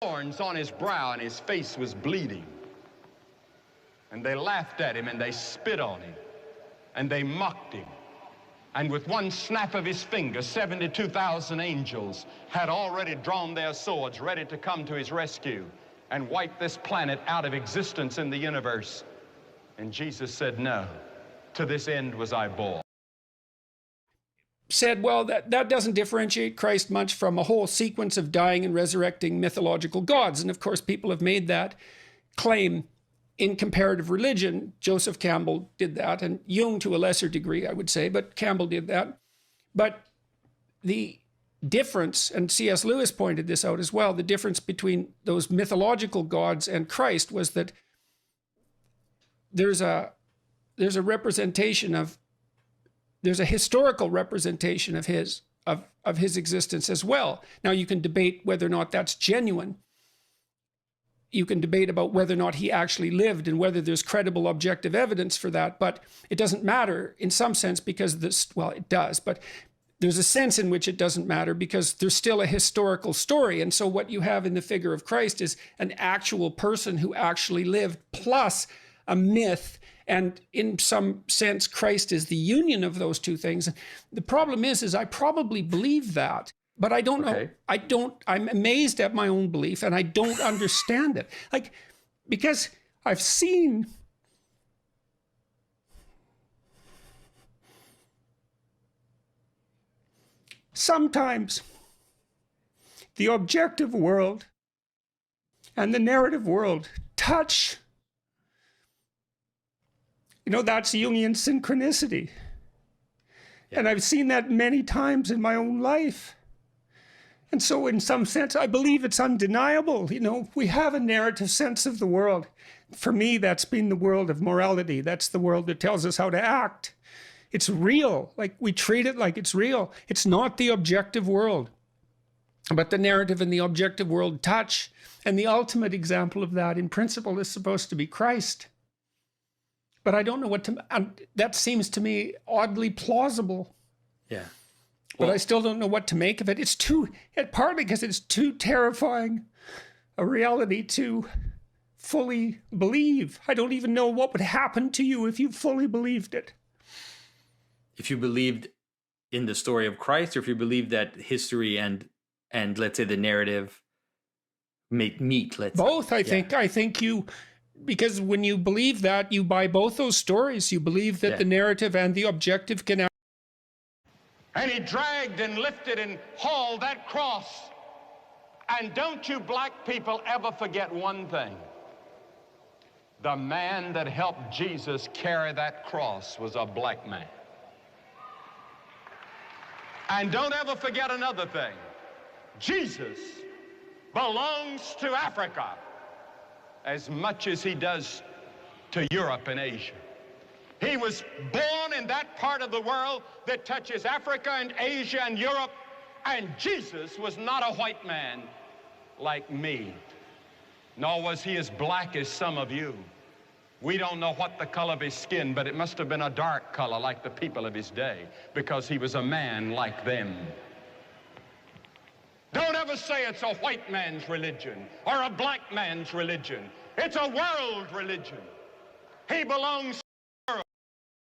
thorns on his brow and his face was bleeding. And they laughed at him and they spit on him and they mocked him. And with one snap of his finger, 72,000 angels had already drawn their swords ready to come to his rescue and wipe this planet out of existence in the universe. And Jesus said, no, to this end was I born. Said, well, that doesn't differentiate Christ much from a whole sequence of dying and resurrecting mythological gods. And of course, people have made that claim in comparative religion. Joseph Campbell did that, and Jung to a lesser degree, I would say, but Campbell did that. But the difference, and C.S. Lewis pointed this out as well, the difference between those mythological gods and Christ was that there's a representation of, there's a historical representation of his existence as well. Now you can debate whether or not that's genuine. You can debate about whether or not he actually lived and whether there's credible objective evidence for that, but it doesn't matter in some sense because this, well, it does, but there's a sense in which it doesn't matter because there's still a historical story. And so what you have in the figure of Christ is an actual person who actually lived plus a myth. And in some sense, Christ is the union of those two things. The problem is I probably believe that, but I don't know. I'm amazed at my own belief and I don't understand it. Like, because I've seen sometimes the objective world and the narrative world touch. You know, that's Jungian synchronicity. Yeah. And I've seen that many times in my own life. And so in some sense, I believe it's undeniable. You know, we have a narrative sense of the world. For me, that's been the world of morality. That's the world that tells us how to act. It's real. Like, we treat it like it's real. It's not the objective world. But the narrative and the objective world touch. And the ultimate example of that, in principle, is supposed to be Christ. But I don't know what to, that seems to me oddly plausible. Yeah. But I still don't know what to make of it. It's too, partly because it's too terrifying a reality to fully believe. I don't even know what would happen to you if you fully believed it. If you believed in the story of Christ, or if you believed that history and let's say the narrative meet, let's both, say. I think you, because when you believe that, you buy both those stories. You believe that the narrative and the objective can. And he dragged and lifted and hauled that cross. And don't you black people ever forget one thing. The man that helped Jesus carry that cross was a black man. And don't ever forget another thing. Jesus belongs to Africa as much as he does to Europe and Asia. He was born in that part of the world that touches Africa and Asia and Europe, and Jesus was not a white man like me, nor was he as black as some of you. We don't know what the color of his skin, but it must have been a dark color like the people of his day, because he was a man like them. Don't ever say it's a white man's religion or a black man's religion. It's a world religion. He belongs